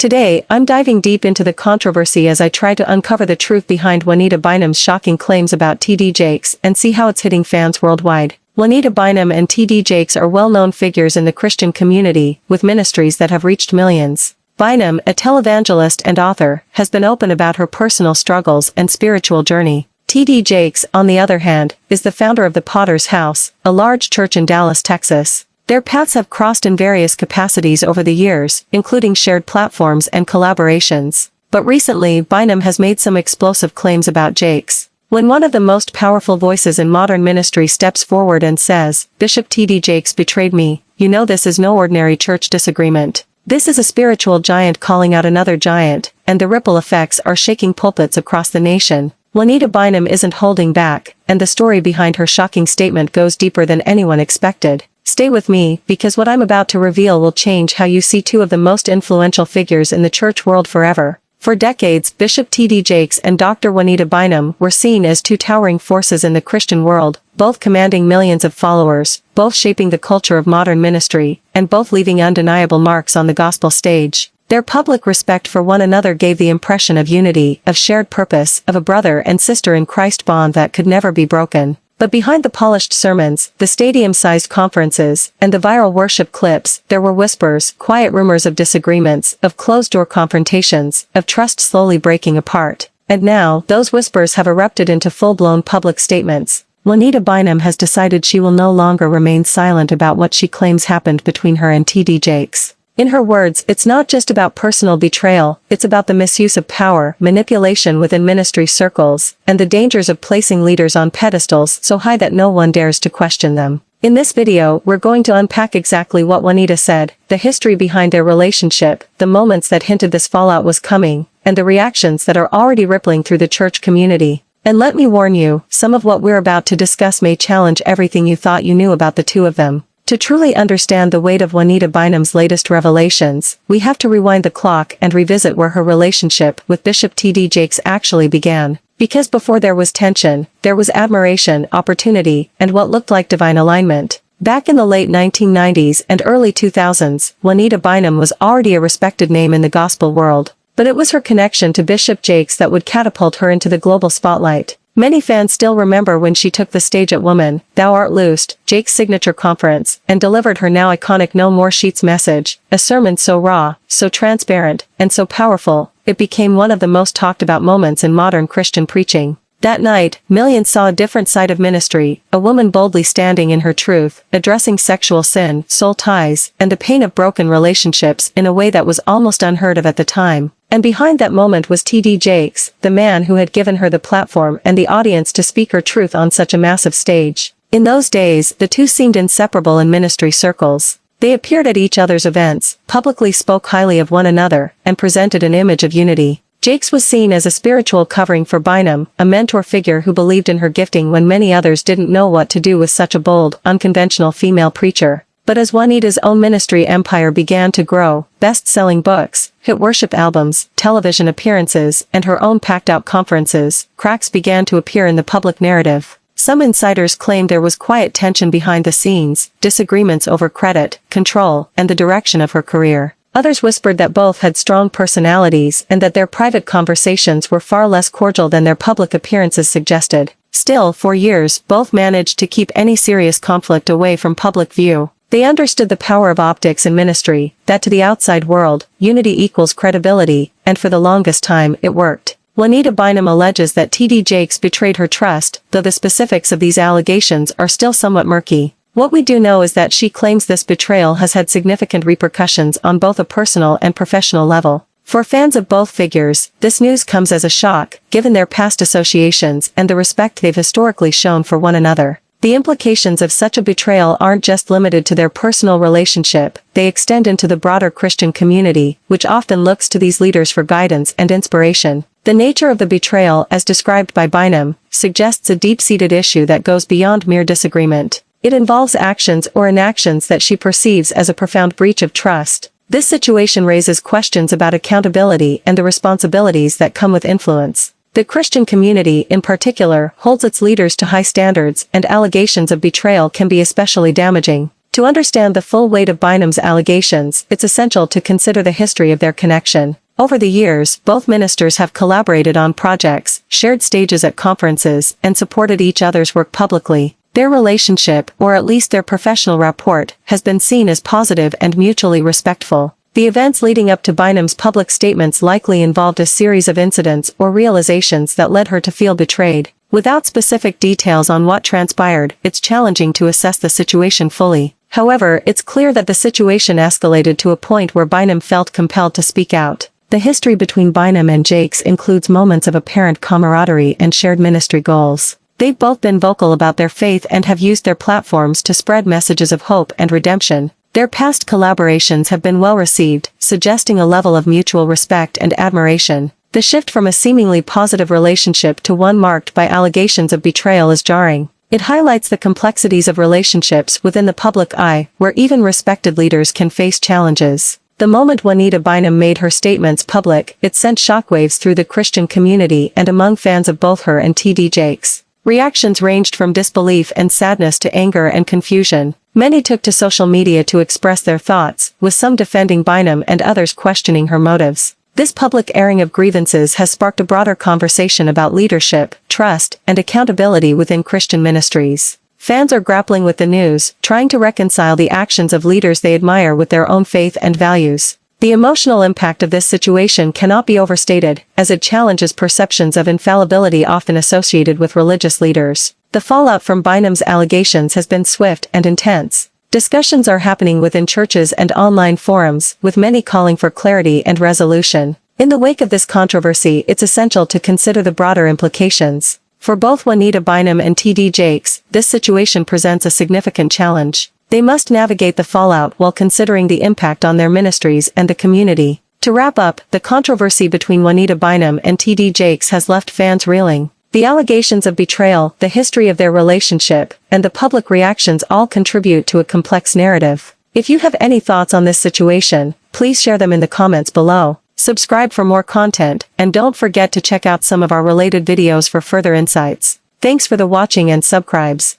Today, I'm diving deep into the controversy as I try to uncover the truth behind Juanita Bynum's shocking claims about T.D. Jakes and see how it's hitting fans worldwide. Juanita Bynum and T.D. Jakes are well-known figures in the Christian community, with ministries that have reached millions. Bynum, a televangelist and author, has been open about her personal struggles and spiritual journey. T.D. Jakes, on the other hand, is the founder of the Potter's House, a large church in Dallas, Texas. Their paths have crossed in various capacities over the years, including shared platforms and collaborations. But recently, Bynum has made some explosive claims about Jakes. When one of the most powerful voices in modern ministry steps forward and says, "Bishop T.D. Jakes betrayed me," you know this is no ordinary church disagreement. This is a spiritual giant calling out another giant, and the ripple effects are shaking pulpits across the nation. Juanita Bynum isn't holding back, and the story behind her shocking statement goes deeper than anyone expected. Stay with me, because what I'm about to reveal will change how you see two of the most influential figures in the church world forever. For decades, Bishop T.D. Jakes and Dr. Juanita Bynum were seen as two towering forces in the Christian world, both commanding millions of followers, both shaping the culture of modern ministry, and both leaving undeniable marks on the gospel stage. Their public respect for one another gave the impression of unity, of shared purpose, of a brother and sister in Christ bond that could never be broken. But behind the polished sermons, the stadium-sized conferences, and the viral worship clips, there were whispers, quiet rumors of disagreements, of closed-door confrontations, of trust slowly breaking apart. And now, those whispers have erupted into full-blown public statements. Juanita Bynum has decided she will no longer remain silent about what she claims happened between her and T.D. Jakes. In her words, it's not just about personal betrayal, it's about the misuse of power, manipulation within ministry circles, and the dangers of placing leaders on pedestals so high that no one dares to question them. In this video, we're going to unpack exactly what Juanita said, the history behind their relationship, the moments that hinted this fallout was coming, and the reactions that are already rippling through the church community. And let me warn you, some of what we're about to discuss may challenge everything you thought you knew about the two of them. To truly understand the weight of Juanita Bynum's latest revelations, we have to rewind the clock and revisit where her relationship with Bishop T.D. Jakes actually began. Because before there was tension, there was admiration, opportunity, and what looked like divine alignment. Back in the late 1990s and early 2000s, Juanita Bynum was already a respected name in the gospel world. But it was her connection to Bishop Jakes that would catapult her into the global spotlight. Many fans still remember when she took the stage at Woman, Thou Art Loosed, Jakes' signature conference, and delivered her now iconic No More Sheets message, a sermon so raw, so transparent, and so powerful, it became one of the most talked about moments in modern Christian preaching. That night, millions saw a different side of ministry, a woman boldly standing in her truth, addressing sexual sin, soul ties, and the pain of broken relationships in a way that was almost unheard of at the time. And behind that moment was T.D. Jakes, the man who had given her the platform and the audience to speak her truth on such a massive stage. In those days, the two seemed inseparable in ministry circles. They appeared at each other's events, publicly spoke highly of one another, and presented an image of unity. Jakes was seen as a spiritual covering for Bynum, a mentor figure who believed in her gifting when many others didn't know what to do with such a bold, unconventional female preacher. But as Juanita's own ministry empire began to grow, best-selling books, hit worship albums, television appearances, and her own packed-out conferences, cracks began to appear in the public narrative. Some insiders claimed there was quiet tension behind the scenes, disagreements over credit, control, and the direction of her career. Others whispered that both had strong personalities and that their private conversations were far less cordial than their public appearances suggested. Still, for years, both managed to keep any serious conflict away from public view. They understood the power of optics in ministry, that to the outside world, unity equals credibility, and for the longest time, it worked. Juanita Bynum alleges that T.D. Jakes betrayed her trust, though the specifics of these allegations are still somewhat murky. What we do know is that she claims this betrayal has had significant repercussions on both a personal and professional level. For fans of both figures, this news comes as a shock, given their past associations and the respect they've historically shown for one another. The implications of such a betrayal aren't just limited to their personal relationship, they extend into the broader Christian community, which often looks to these leaders for guidance and inspiration. The nature of the betrayal, as described by Bynum, suggests a deep-seated issue that goes beyond mere disagreement. It involves actions or inactions that she perceives as a profound breach of trust. This situation raises questions about accountability and the responsibilities that come with influence. The Christian community, in particular, holds its leaders to high standards, and allegations of betrayal can be especially damaging. To understand the full weight of Bynum's allegations, it's essential to consider the history of their connection. Over the years, both ministers have collaborated on projects, shared stages at conferences, and supported each other's work publicly. Their relationship, or at least their professional rapport, has been seen as positive and mutually respectful. The events leading up to Bynum's public statements likely involved a series of incidents or realizations that led her to feel betrayed. Without specific details on what transpired, it's challenging to assess the situation fully. However, it's clear that the situation escalated to a point where Bynum felt compelled to speak out. The history between Bynum and Jakes includes moments of apparent camaraderie and shared ministry goals. They've both been vocal about their faith and have used their platforms to spread messages of hope and redemption. Their past collaborations have been well received, suggesting a level of mutual respect and admiration. The shift from a seemingly positive relationship to one marked by allegations of betrayal is jarring. It highlights the complexities of relationships within the public eye, where even respected leaders can face challenges. The moment Juanita Bynum made her statements public, it sent shockwaves through the Christian community and among fans of both her and T.D. Jakes. Reactions ranged from disbelief and sadness to anger and confusion. Many took to social media to express their thoughts, with some defending Bynum and others questioning her motives. This public airing of grievances has sparked a broader conversation about leadership, trust, and accountability within Christian ministries. Fans are grappling with the news, trying to reconcile the actions of leaders they admire with their own faith and values. The emotional impact of this situation cannot be overstated, as it challenges perceptions of infallibility often associated with religious leaders. The fallout from Bynum's allegations has been swift and intense. Discussions are happening within churches and online forums, with many calling for clarity and resolution. In the wake of this controversy, it's essential to consider the broader implications. For both Juanita Bynum and T.D. Jakes, this situation presents a significant challenge. They must navigate the fallout while considering the impact on their ministries and the community. To wrap up, the controversy between Juanita Bynum and T.D. Jakes has left fans reeling. The allegations of betrayal, the history of their relationship, and the public reactions all contribute to a complex narrative. If you have any thoughts on this situation, please share them in the comments below. Subscribe for more content, and don't forget to check out some of our related videos for further insights. Thanks for the watching and subscribes.